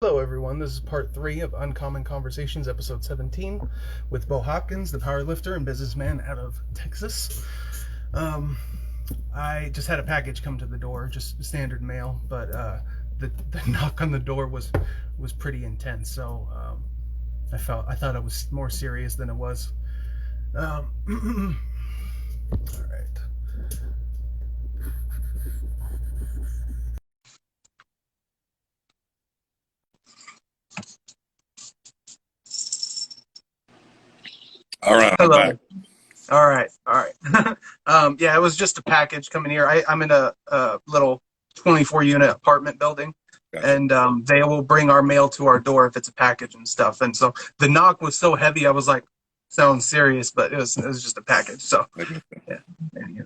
Hello, everyone. This is part 3 of Uncommon Conversations, episode 17, with Bo Hopkins, the powerlifter and businessman out of Texas. Um, I just had a package come to the door, just standard mail, but the knock on the door was pretty intense. So I thought it was more serious than it was. All right. All right, I'm back. Hello. All right. Yeah, it was just a package coming here. I'm in a little 24 unit apartment building, Gotcha. and they will bring our mail to our door if it's a package and stuff. And so the knock was so heavy, I was like, sounds serious, but it was just a package. So yeah.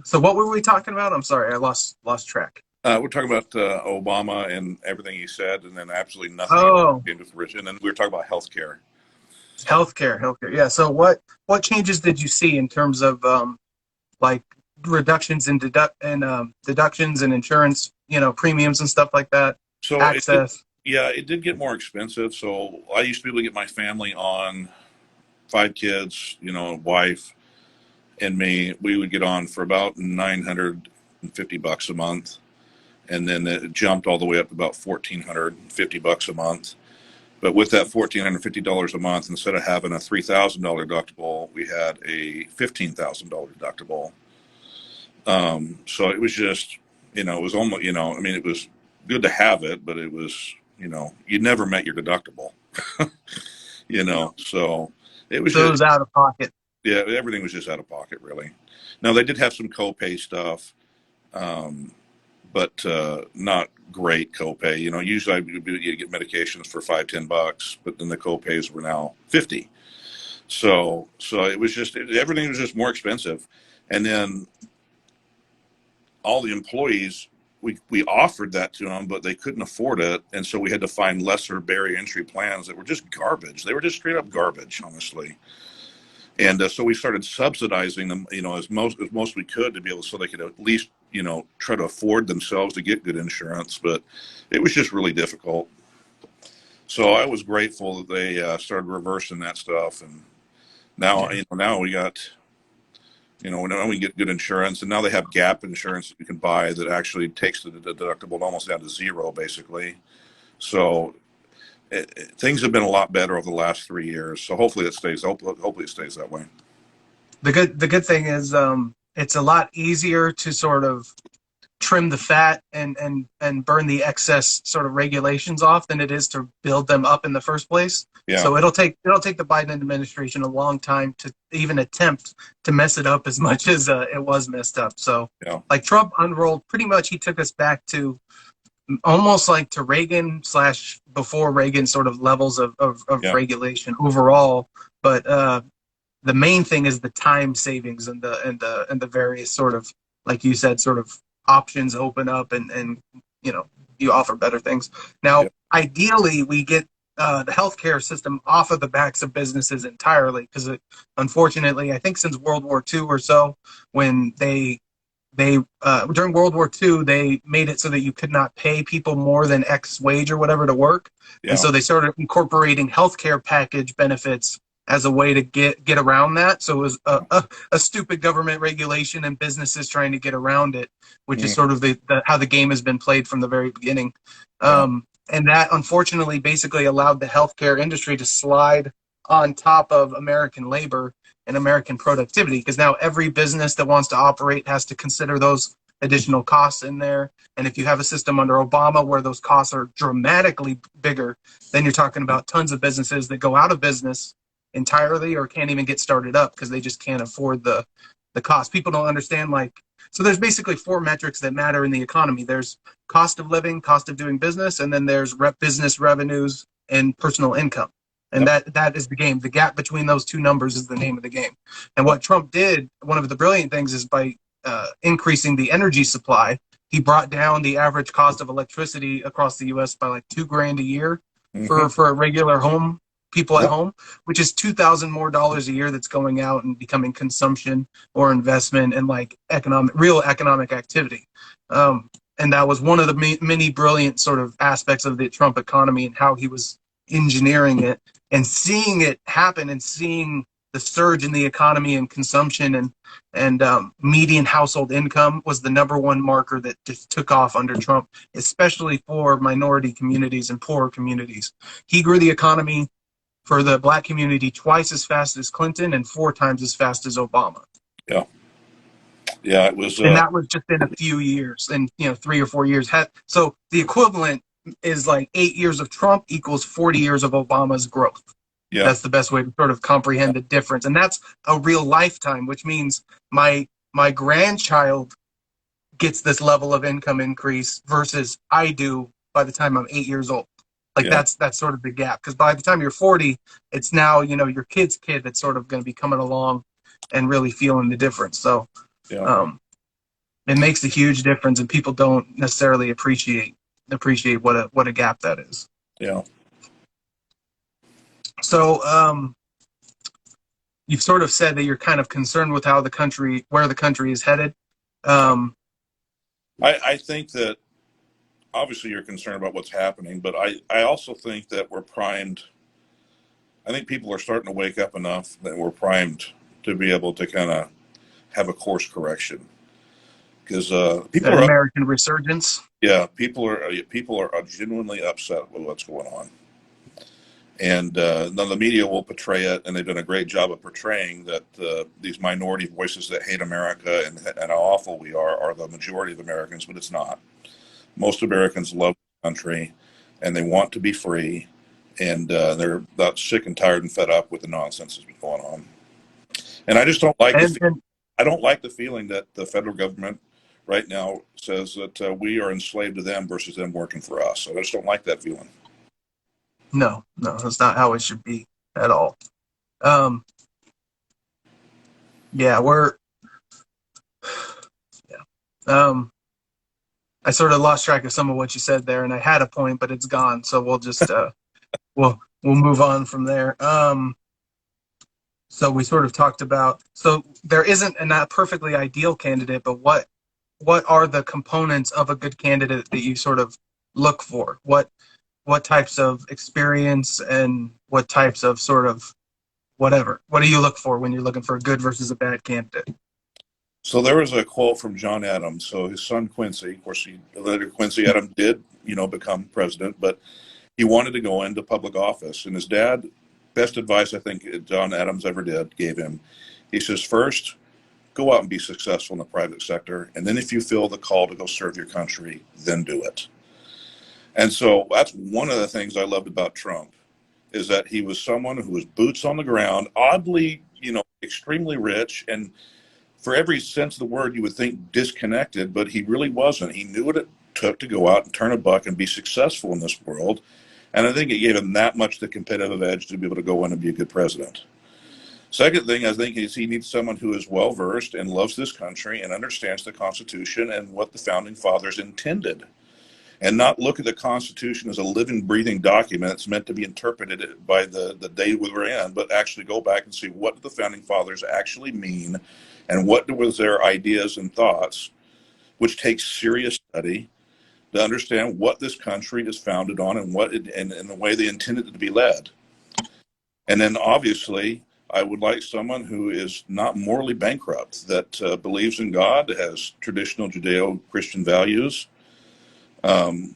So what were we talking about? I'm sorry, I lost track. We're talking about Obama and everything he said, and then absolutely nothing Oh, came to fruition. And then we were talking about healthcare. healthcare. Yeah. So what changes did you see in terms of like reductions in deductions and insurance, premiums and stuff like that, So access? it did get more expensive. So I used to be able to get my family on 5 kids, wife and me. We would get on for about $950 a month, and then it jumped all the way up to about $1,450 a month. But with that $1,450 a month, instead of having a $3,000 deductible, we had a $15,000 deductible. So it was just, it was almost, I mean, it was good to have it, but it was, you never met your deductible, so it was So it just, was out of pocket. yeah, everything was just out of pocket, really. Now they did have some copay stuff, um, but not great copay. Usually you get medications for $5-10, but then the copays were now 50. So it was just everything was just more expensive, and then all the employees, we offered that to them, but they couldn't afford it, and so we had to find lesser barrier entry plans that were just garbage. They were just straight up garbage, honestly. And so we started subsidizing them, as most we could to be able, so they could at least, try to afford themselves to get good insurance. But it was just really difficult. So I was grateful that they started reversing that stuff, and now, Yeah. now we got, now we get good insurance, and now they have gap insurance that you can buy that actually takes the deductible almost down to zero, basically. So things have been a lot better over the last 3 years. So hopefully it stays. Hopefully it stays that way. The good thing is it's a lot easier to sort of trim the fat and burn the excess sort of regulations off than it is to build them up in the first place. Yeah. So it'll take the Biden administration a long time to even attempt to mess it up as much as it was messed up. So Yeah. like Trump unrolled, pretty much he took us back to almost like to Reagan slash before Reagan sort of levels of Yeah. regulation overall. But the main thing is the time savings and the various sort of, like you said, sort of options open up and you offer better things. Now, Yeah. ideally, we get the healthcare system off of the backs of businesses entirely, because unfortunately, I think since World War II or so, when they during World War II, they made it so that you could not pay people more than X wage or whatever to work, and Yeah. so they started incorporating healthcare package benefits as a way to get around that. So it was a stupid government regulation and businesses trying to get around it, which is Mm, sort of the how the game has been played from the very beginning. yeah. And that unfortunately basically allowed the healthcare industry to slide on top of American labor and American productivity, because now every business that wants to operate has to consider those additional costs in there. And if you have a system under Obama where those costs are dramatically bigger, then you're talking about tons of businesses that go out of business entirely or can't even get started up because they just can't afford the cost. People don't understand, like, so there's basically four metrics that matter in the economy. There's cost of living, cost of doing business, and then there's business revenues and personal income. And Yep. that is the game. The gap between those two numbers is the name of the game. And Yep. what Trump did, one of the brilliant things, is by increasing the energy supply, he brought down the average cost of electricity across the U.S. by like $2,000 a year Hmm. for a regular home, people at Yep. home, which is $2,000 more dollars a year that's going out and becoming consumption or investment and like real economic activity. and that was one of the many brilliant sort of aspects of the Trump economy and how he was engineering it, and seeing it happen and seeing the surge in the economy and consumption and median household income was the number one marker that just took off under Trump, especially for minority communities and poorer communities. He grew the economy for the black community twice as fast as Clinton and 4 times as fast as Obama. Yeah. Yeah, it was. And that was just in a few years, and 3 or 4 years. So the equivalent is like 8 years of Trump equals 40 years of Obama's growth. Yeah. That's the best way to sort of comprehend the difference. And that's a real lifetime, which means my grandchild gets this level of income increase versus I do by the time I'm 8 years old. Like that's sort of the gap. Because by the time you're 40, it's now, your kid's kid that's sort of going to be coming along and really feeling the difference. So it makes a huge difference, and people don't necessarily appreciate what a gap that is. Yeah. So you've sort of said that you're kind of concerned with where the country is headed. I think that obviously you're concerned about what's happening, but I also think that we're primed. I think people are starting to wake up enough that we're primed to be able to kind of have a course correction. Because people are American resurgence. Yeah, people are genuinely upset with what's going on, and the media will portray it, and they've done a great job of portraying that these minority voices that hate America and how awful we are the majority of Americans, but it's not. Most Americans love the country, and they want to be free, and they're about sick and tired and fed up with the nonsense that's been going on. And I just don't like I don't like the feeling that the federal government right now says that we are enslaved to them versus them working for us. I just don't like that feeling. No, that's not how it should be at all. I sort of lost track of some of what you said there, and I had a point, but it's gone. So we'll just we'll move on from there. So we sort of talked about, so there isn't a not perfectly ideal candidate, but what are the components of a good candidate that you sort of look for? What types of experience and what types of sort of whatever? What do you look for when you're looking for a good versus a bad candidate? So there was a quote from John Adams. So his son Quincy, of course, later Quincy Adams did, become president, but he wanted to go into public office. And his dad, best advice I think John Adams ever gave him. He says, first, go out and be successful in the private sector. And then if you feel the call to go serve your country, then do it. And so that's one of the things I loved about Trump, is that he was someone who was boots on the ground, oddly, extremely rich, and for every sense of the word, you would think disconnected, but he really wasn't. He knew what it took to go out and turn a buck and be successful in this world. And I think it gave him that much the competitive edge to be able to go in and be a good president. Second thing, I think, is he needs someone who is well-versed and loves this country and understands the Constitution and what the Founding Fathers intended, and not look at the Constitution as a living, breathing document that's meant to be interpreted by the day we were in, but actually go back and see what did the Founding Fathers actually mean and what was their ideas and thoughts, which takes serious study to understand what this country is founded on and and the way they intended it to be led. And then obviously, I would like someone who is not morally bankrupt, that believes in God, has traditional Judeo-Christian values, and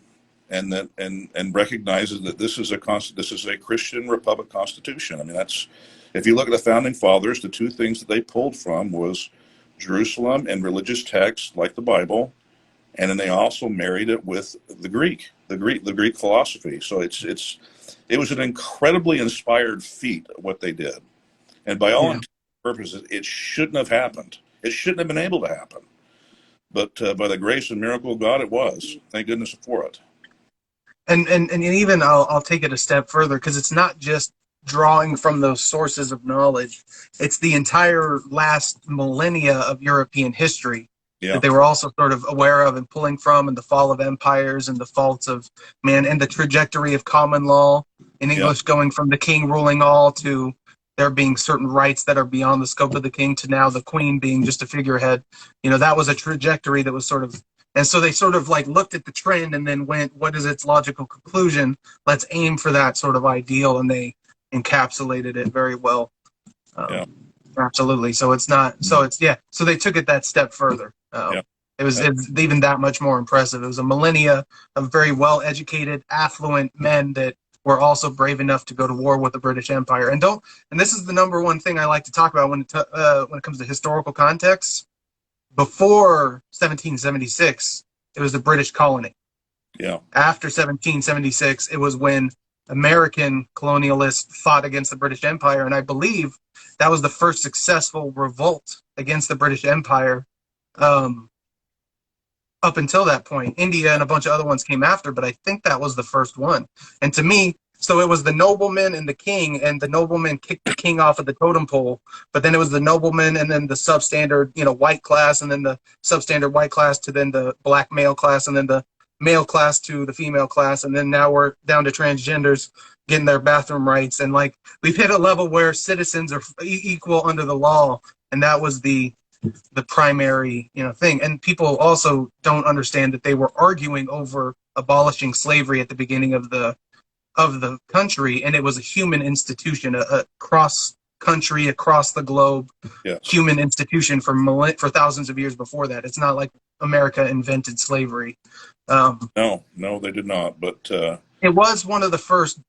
recognizes that this is a Christian Republic Constitution. I mean, if you look at the Founding Fathers, the two things that they pulled from was Jerusalem and religious texts like the Bible, and then they also married it with the Greek philosophy. So it was an incredibly inspired feat what they did, and by all intents and purposes, it shouldn't have happened. It shouldn't have been able to happen, but by the grace and miracle of God, it was. Thank goodness for it. And even I'll take it a step further, because it's not just drawing from those sources of knowledge. It's the entire last millennia of European history that they were also sort of aware of and pulling from, and the fall of empires and the faults of man and the trajectory of common law in English, going from the king ruling all to there being certain rights that are beyond the scope of the king to now the queen being just a figurehead. That was a trajectory that was sort of And so they sort of like looked at the trend and then went, what is its logical conclusion? Let's aim for that sort of ideal. And they encapsulated it very well. Yeah. Absolutely. So it's not, so it's, yeah. So they took it that step further. Yeah. It's even that much more impressive. It was a millennia of very well-educated, affluent men that were also brave enough to go to war with the British Empire. And this is the number one thing I like to talk about when it comes to historical context. Before 1776, it was the British colony. Yeah. After 1776, it was when American colonialists fought against the British Empire, and I believe that was the first successful revolt against the British Empire. Up until that point, India and a bunch of other ones came after, but I think that was the first one. And to me, so it was the nobleman and the king, and the nobleman kicked the king off of the totem pole, but then it was the nobleman and then the substandard, white class, and then the substandard white class to then the black male class, and then the male class to the female class, and then now we're down to transgenders getting their bathroom rights. And like, we've hit a level where citizens are equal under the law, and that was the primary thing. And people also don't understand that they were arguing over abolishing slavery at the beginning of the country, and it was a human institution, a cross country across the globe. Yes. Human institution for thousands of years before that. It's not like America invented slavery. No, they did not. But it was one of the first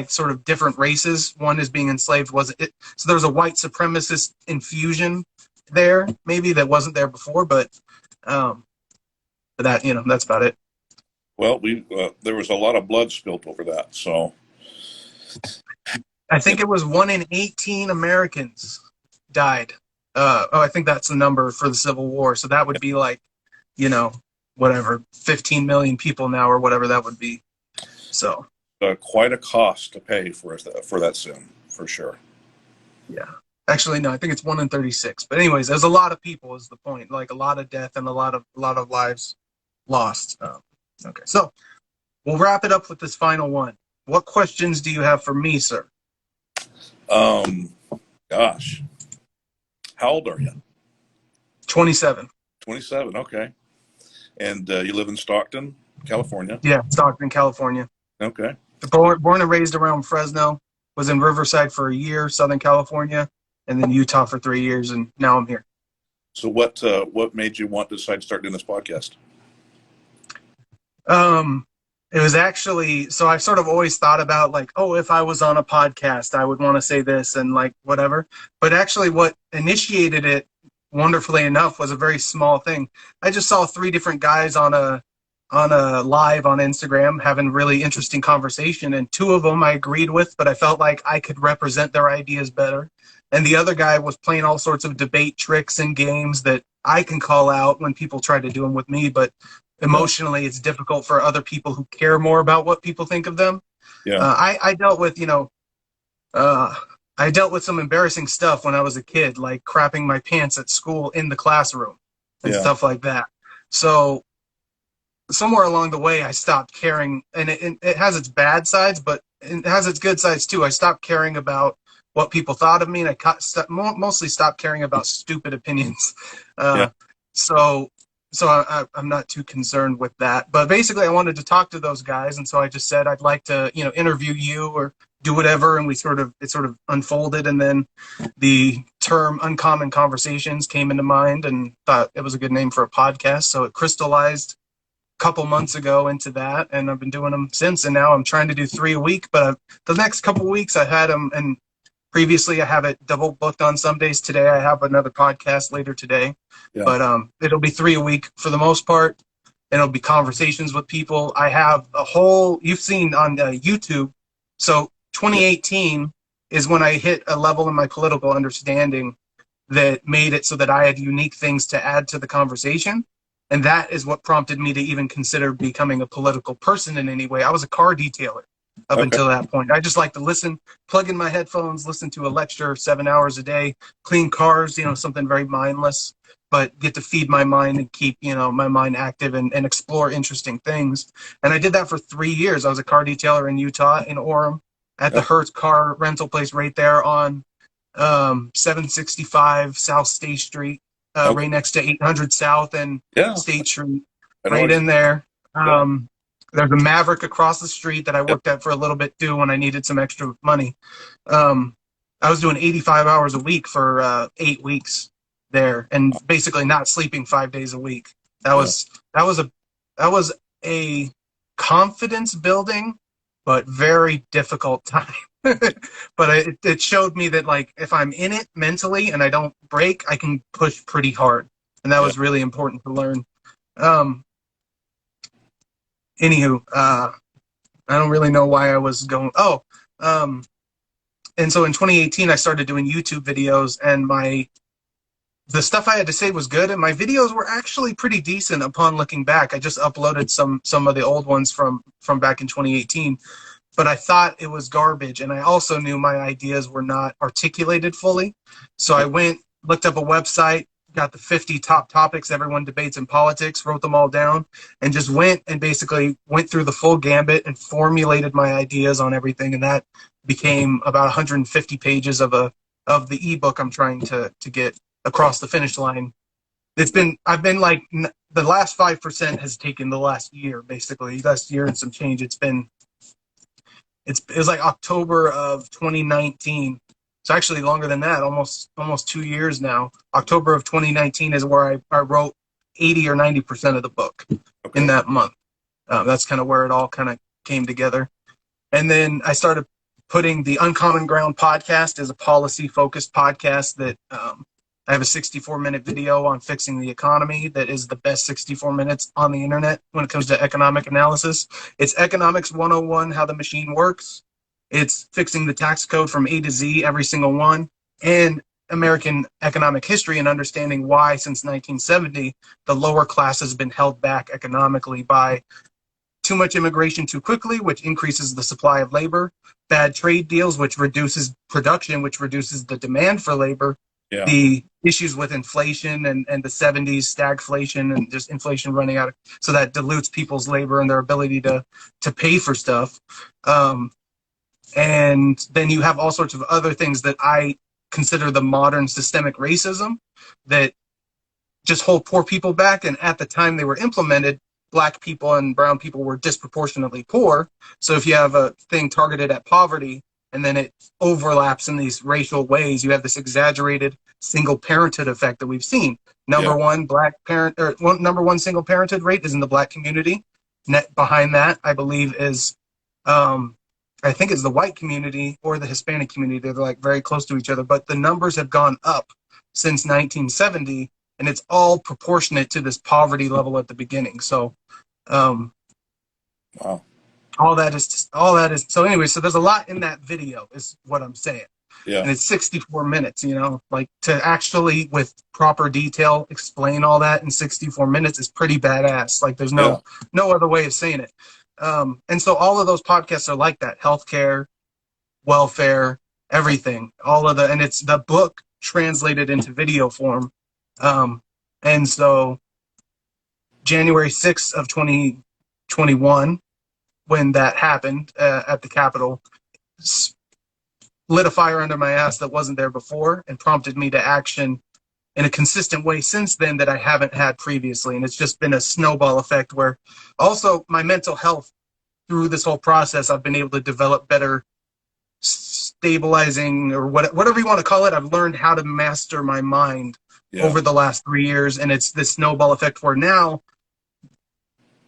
sort of different races. One is being enslaved. So there was a white supremacist infusion there, maybe, that wasn't there before, but that that's about it. Well, there was a lot of blood spilt over that, so I think it was 1 in 18 Americans died. I think that's the number for the Civil War. So that would be like, whatever, 15 million people now, or whatever that would be. So quite a cost to pay for that sin, for sure. Yeah. Actually, no, I think it's 1 in 36. But anyways, there's a lot of people is the point. Like a lot of death and a lot of lives lost. Okay, so we'll wrap it up with this final one. What questions do you have for me, sir? Gosh, how old are you? 27. 27. Okay, and you live in Stockton, California. Yeah, Stockton, California. Okay. Born and raised around Fresno. Was in Riverside for a year, Southern California, and then Utah for 3 years, and now I'm here. So what made you want to decide to start doing this podcast? It was actually, so I sort of always thought about like, oh, if I was on a podcast, I would want to say this and like whatever. But actually what initiated it, wonderfully enough, was a very small thing. I just saw 3 different guys on a live on Instagram having really interesting conversation, and 2 of them I agreed with, but I felt like I could represent their ideas better. And the other guy was playing all sorts of debate tricks and games that I can call out when people try to do them with me, but emotionally it's difficult for other people who care more about what people think of them. Yeah. I dealt with, I dealt with some embarrassing stuff when I was a kid, like crapping my pants at school in the classroom and stuff like that. So somewhere along the way, I stopped caring, and it has its bad sides, but it has its good sides too. I stopped caring about what people thought of me, and I mostly stopped caring about stupid opinions. So I'm not too concerned with that. But basically, I wanted to talk to those guys, and so I just said I'd like to, interview you or do whatever, and it sort of unfolded, and then the term "Uncommon Conversations" came into mind, and thought it was a good name for a podcast. So it crystallized couple months ago into that, and I've been doing them since, and now I'm trying to do 3 a week, but the next couple weeks I had them, and previously I have it double booked on some days. Today I have another podcast later today, but it'll be 3 a week for the most part, and it'll be conversations with people. I have a whole, you've seen on YouTube, so 2018 is when I hit a level in my political understanding that made it so that I had unique things to add to the conversation. And that is what prompted me to even consider becoming a political person in any way. I was a car detailer up until that point. I just like to listen, plug in my headphones, listen to a lecture 7 hours a day, clean cars, something very mindless, but get to feed my mind and keep, my mind active and explore interesting things. And I did that for 3 years. I was a car detailer in Utah, in Orem, at the Hertz car rental place right there on 765 South State Street. Right next to 800 South and State Street. I know right in there. yeah. There's a Maverick across the street that I Yep. worked at for a little bit too when I needed some extra money. Um, I was doing 85 hours a week for 8 weeks there, and basically not sleeping 5 days a week. That Yeah. was that was a that was a confidence building, but very difficult time. But it showed me that like if I'm in it mentally and I don't break, I can push pretty hard, and that Yeah. was really important to learn. Um, Anywho, I don't really know why I was going. Oh, and so in 2018, I started doing YouTube videos, and the stuff I had to say was good, and my videos were actually pretty decent upon looking back. I just uploaded some of the old ones from back in 2018, but I thought it was garbage, and I also knew my ideas were not articulated fully. So I looked up a website, got the 50 top topics everyone debates in politics, wrote them all down, and just basically went through the full gambit and formulated my ideas on everything, and that became about 150 pages of the ebook I'm trying to get across the finish line. I've been like, the last 5% has taken the last year, basically, last year and some change. It was like October of 2019. It's actually longer than that, almost 2 years now. October of 2019 is where I wrote 80 or 90% of the book in that month. That's kind of where it all kind of came together. And then I started putting the Uncommon Ground podcast as a policy-focused podcast that I have a 64-minute video on fixing the economy that is the best 64 minutes on the internet when it comes to economic analysis. It's Economics 101, how the machine works. It's fixing the tax code from A to Z, every single one, and American economic history and understanding why, since 1970, the lower class has been held back economically by too much immigration too quickly, which increases the supply of labor, bad trade deals, which reduces production, which reduces the demand for labor, Yeah. the issues with inflation and the 70s stagflation and just inflation running out, so that dilutes people's labor and their ability to pay for stuff. And then you have all sorts of other things that I consider the modern systemic racism that just hold poor people back. And at the time they were implemented, Black people and brown people were disproportionately poor. So if you have a thing targeted at poverty and then it overlaps in these racial ways, you have this exaggerated single parenthood effect that we've seen. Number one single parenthood rate is in the Black community. Behind that, I believe, is I think it's the white community or the Hispanic community. They're like very close to each other, but the numbers have gone up since 1970, and it's all proportionate to this poverty level at the beginning. So, Wow. all that is. So anyway, so there's a lot in that video, is what I'm saying. Yeah. And it's 64 minutes. Like to actually with proper detail explain all that in 64 minutes is pretty badass. Like there's no other way of saying it. And so all of those podcasts are like that: healthcare, welfare, everything, and it's the book translated into video form. And so January 6th of 2021, when that happened at the Capitol, lit a fire under my ass that wasn't there before and prompted me to action in a consistent way since then that I haven't had previously. And it's just been a snowball effect where also my mental health through this whole process, I've been able to develop better stabilizing or whatever you want to call it. I've learned how to master my mind over the last 3 years. And it's this snowball effect where now,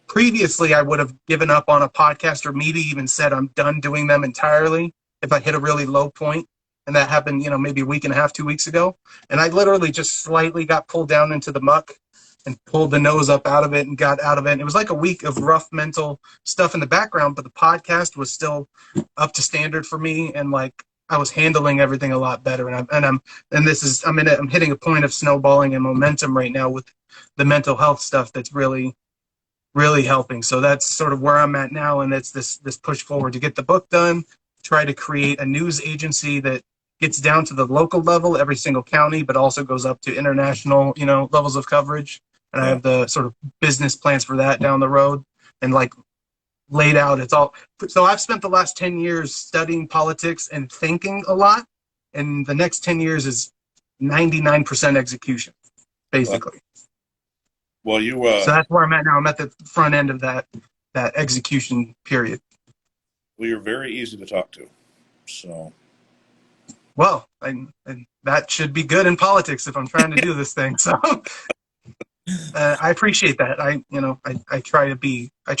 previously I would have given up on a podcast or maybe even said I'm done doing them entirely if I hit a really low point. And that happened, maybe a week and a half, 2 weeks ago. And I literally just slightly got pulled down into the muck and pulled the nose up out of it and got out of it. And it was like a week of rough mental stuff in the background, but the podcast was still up to standard for me. And like I was handling everything a lot better. I'm hitting a point of snowballing and momentum right now with the mental health stuff that's really, really helping. So that's sort of where I'm at now. And it's this push forward to get the book done, try to create a news agency that gets down to the local level, every single county, but also goes up to international, levels of coverage. And I have the sort of business plans for that down the road and like laid out. It's all. So I've spent the last 10 years studying politics and thinking a lot. And the next 10 years is 99% execution, basically. Well, you So that's where I'm at now. I'm at the front end of that execution period. well, you're very easy to talk to. So Well, that should be good in politics if I'm trying to do this thing. So I appreciate that. I try to be. I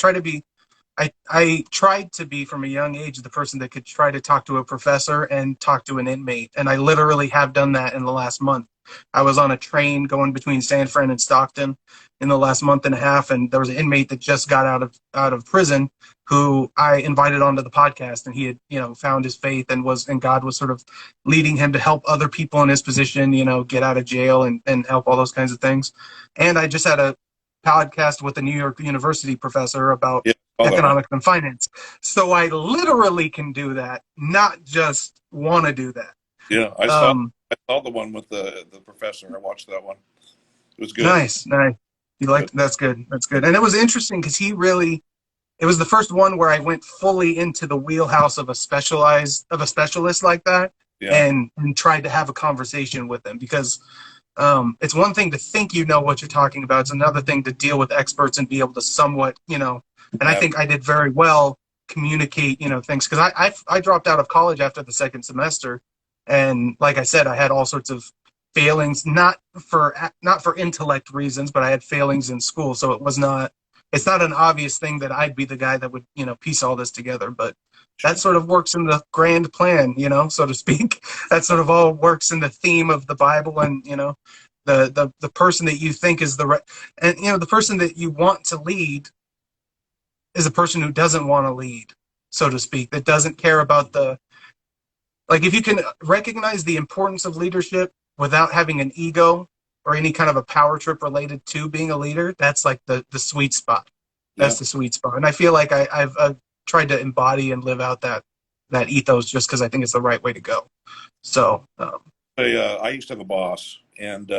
tried to be from a young age the person that could try to talk to a professor and talk to an inmate, and I literally have done that in the last month. I was on a train going between San Fran and Stockton in the last month and a half, and there was an inmate that just got out of prison who I invited onto the podcast, and he had found his faith and God was sort of leading him to help other people in his position get out of jail and help all those kinds of things. And I just had a podcast with a New York University professor about yeah, all that one. economics and finance. So I literally can do that, not just want to do that. Yeah, I saw the one with the professor. I watched that one. It was good. Nice. You liked that's good. That's good. And it was interesting because it was the first one where I went fully into the wheelhouse of a specialist like that, Yeah. and tried to have a conversation with them, because it's one thing to think what you're talking about. It's another thing to deal with experts and be able to somewhat, and I think I did very well communicate, things, because I dropped out of college after the second semester. And like I said, I had all sorts of failings, not for intellect reasons, but I had failings in school. So it's not an obvious thing that I'd be the guy that would, piece all this together. But that sort of works in the grand plan, so to speak. That sort of all works in the theme of the Bible, and, the person that you think is the person that you want to lead is a person who doesn't want to lead, so to speak, that doesn't care about if you can recognize the importance of leadership without having an ego or any kind of a power trip related to being a leader, that's like the sweet spot. That's the sweet spot. And I feel like I've tried to embody and live out that ethos just because I think it's the right way to go. So I used to have a boss, and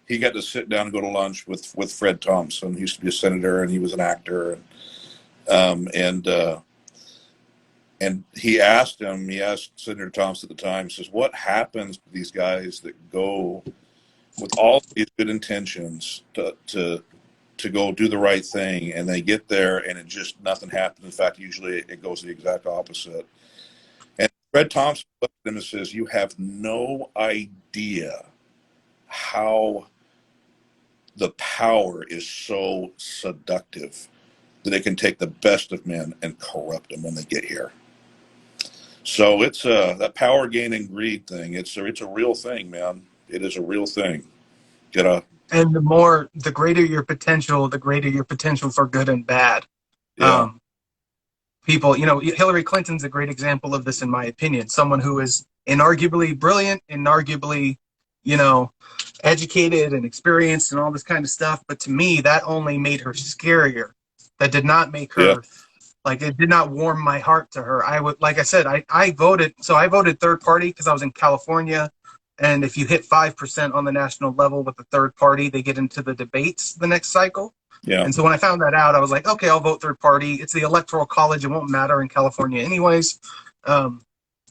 he got to sit down and go to lunch with Fred Thompson. He used to be a senator, and he was an actor. And he asked Senator Thompson at the time, says, what happens to these guys that go with all these good intentions to go do the right thing, and they get there and it just nothing happens. In fact, usually it goes the exact opposite. And Fred Thompson looked at him and says, you have no idea how the power is so seductive that it can take the best of men and corrupt them when they get here. So it's that power, gain, and greed thing. It's a real thing, man. It is a real thing. And the greater your potential, for good and bad. Yeah. People, Hillary Clinton's a great example of this, in my opinion. Someone who is inarguably brilliant, inarguably, educated and experienced and all this kind of stuff. But to me, that only made her scarier. That did not make her. Yeah. It did not warm my heart to her. Like I said, I voted. So I voted third party because I was in California. And if you hit 5% on the national level with the third party, they get into the debates the next cycle. Yeah. And so when I found that out, I was like, okay, I'll vote third party. It's the Electoral College. It won't matter in California anyways.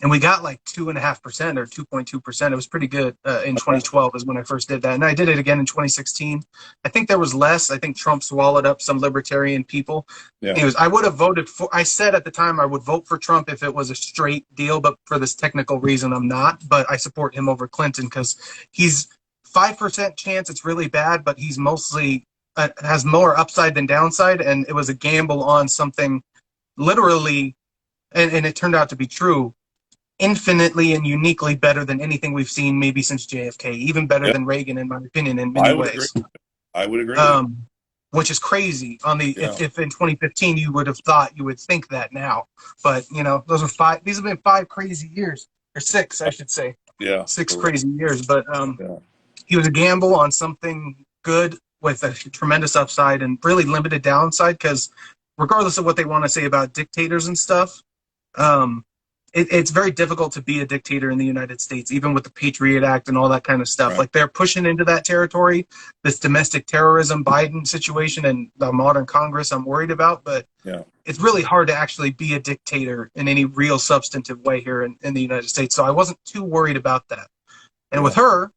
And we got 2.5% or 2.2%. It was pretty good in 2012 is when I first did that. And I did it again in 2016. I think there was less. I think Trump swallowed up some libertarian people. Yeah. Anyways, I would have voted I said at the time I would vote for Trump if it was a straight deal, but for this technical reason, I'm not. But I support him over Clinton because he's 5% chance it's really bad, but he's mostly has more upside than downside. And it was a gamble on something literally, and it turned out to be true, infinitely and uniquely better than anything we've seen maybe since JFK, even better than Reagan, in my opinion, in many ways. I would agree. Which is crazy. If in 2015 you would have thought, you would think that now, but those are five. These have been 5 crazy years, or 6, I should say. Yeah, 6 crazy years. But he was a gamble on something good with a tremendous upside and really limited downside. Because regardless of what they want to say about dictators and stuff, it's very difficult to be a dictator in the United States, even with the Patriot Act and all that kind of stuff. Right. They're pushing into that territory, this domestic terrorism Biden situation and the modern Congress I'm worried about. But it's really hard to actually be a dictator in any real substantive way here in the United States. So I wasn't too worried about that. And with her,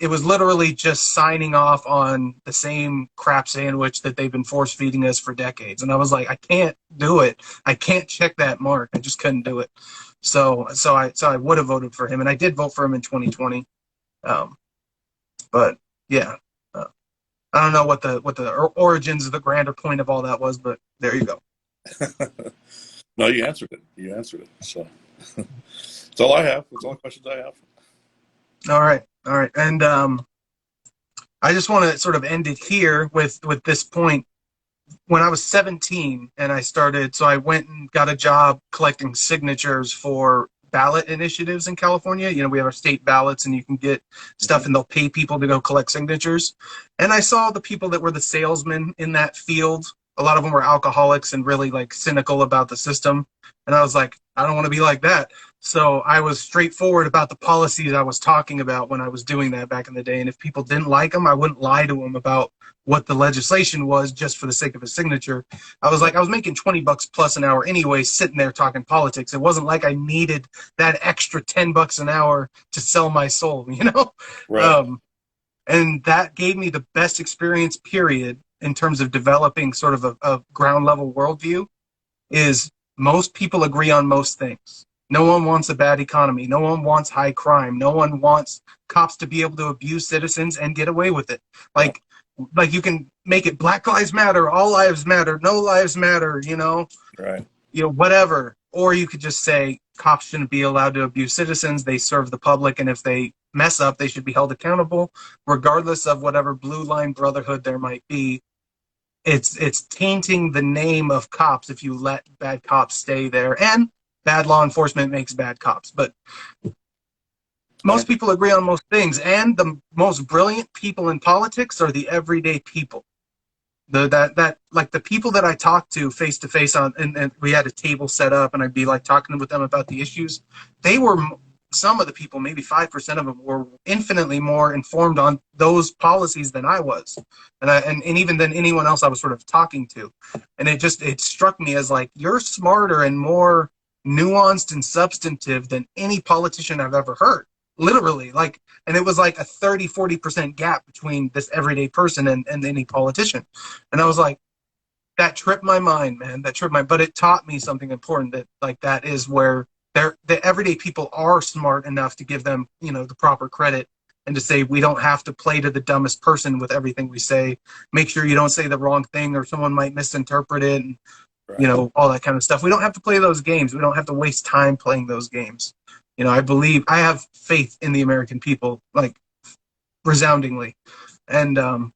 it was literally just signing off on the same crap sandwich that they've been force feeding us for decades. And I was like, I can't do it. I can't check that mark. I just couldn't do it. So I would have voted for him, and I did vote for him in 2020. But yeah, I don't know what the origins of the grander point of all that was, but there you go. No, you answered it. You answered it. So that's all I have. That's all the questions I have. All right. And I just want to sort of end it here with this point. When I was 17 and I went and got a job collecting signatures for ballot initiatives in California. You know, we have our state ballots and you can get stuff and they'll pay people to go collect signatures. And I saw the people that were the salesmen in that field. A lot of them were alcoholics and really like cynical about the system. And I was like, I don't want to be like that. So I was straightforward about the policies I was talking about when I was doing that back in the day. And if people didn't like them, I wouldn't lie to them about what the legislation was just for the sake of a signature. I was making $20 plus an hour anyway, sitting there talking politics. It wasn't like I needed that extra $10 an hour to sell my soul, you know? Right. And that gave me the best experience, period, in terms of developing sort of a ground level worldview. Is most people agree on most things. No one wants a bad economy. No one wants high crime. No one wants cops to be able to abuse citizens and get away with it. Like you can make it Black Lives Matter, all lives matter, no lives matter, you know? Right. You know, whatever. Or you could just say cops shouldn't be allowed to abuse citizens. They serve the public, and if they mess up, they should be held accountable, regardless of whatever blue line brotherhood there might be. It's tainting the name of cops if you let bad cops stay there, and bad law enforcement makes bad cops. But most people agree on most things, and the most brilliant people in politics are the everyday people. Like the people that I talked to face to face on, and we had a table set up, and I'd be like talking with them about the issues. They were, some of the people, maybe 5% of them, were infinitely more informed on those policies than I was, and even than anyone else I was sort of talking to. And it struck me as like, you're smarter and more nuanced and substantive than any politician I've ever heard. Literally, like, and it was like a 30-40% gap between this everyday person and any politician. And I was like, that tripped my mind, man. But it taught me something important, that like that is where the everyday people are smart enough to give them, you know, the proper credit, and to say we don't have to play to the dumbest person with everything we say. Make sure you don't say the wrong thing or someone might misinterpret it, and you know, all that kind of stuff. We don't have to play those games. We don't have to waste time playing those games. You know, I have faith in the American people, like, resoundingly. And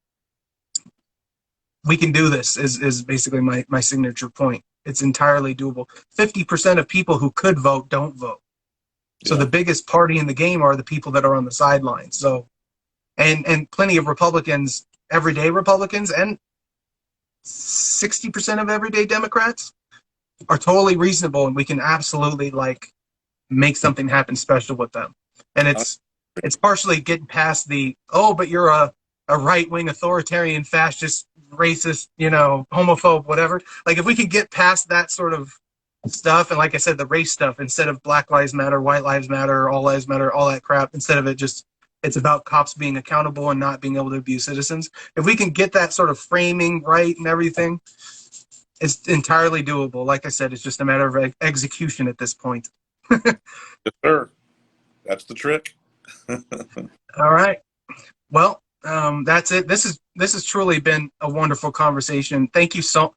we can do this is basically my signature point. It's entirely doable. 50% of people who could vote don't vote. So the biggest party in the game are the people that are on the sidelines. So, and plenty of Republicans, everyday Republicans, and 60% of everyday Democrats are totally reasonable, and we can absolutely, like, make something happen special with them. And it's partially getting past the, oh, but you're a right-wing authoritarian, fascist, racist, you know, homophobe, whatever. Like, if we can get past that sort of stuff, and like I said, the race stuff, instead of Black Lives Matter, White Lives Matter, All Lives Matter, all that crap, instead of it just, it's about cops being accountable and not being able to abuse citizens. If we can get that sort of framing right and everything, it's entirely doable. Like I said, it's just a matter of execution at this point. Yes, sir. That's the trick. All right. Well, that's it. This has truly been a wonderful conversation. Thank you so.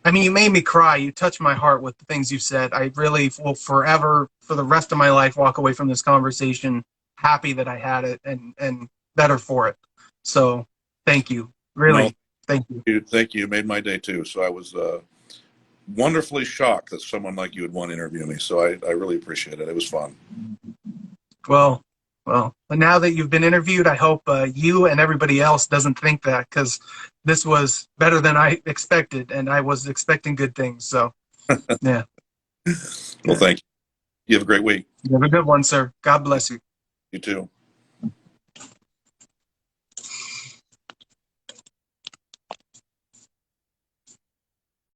I mean, you made me cry. You touched my heart with the things you said. I really will forever, for the rest of my life, walk away from this conversation happy that I had it, and better for it. So, thank you. Really, thank you. Thank you. You made my day too. So I was wonderfully shocked that someone like you would want to interview me. So I really appreciate it. It was fun. Well, but now that you've been interviewed, I hope you and everybody else doesn't think that, because this was better than I expected, and I was expecting good things. So, yeah. Well, thank you. You have a great week. You have a good one, sir. God bless you. You too.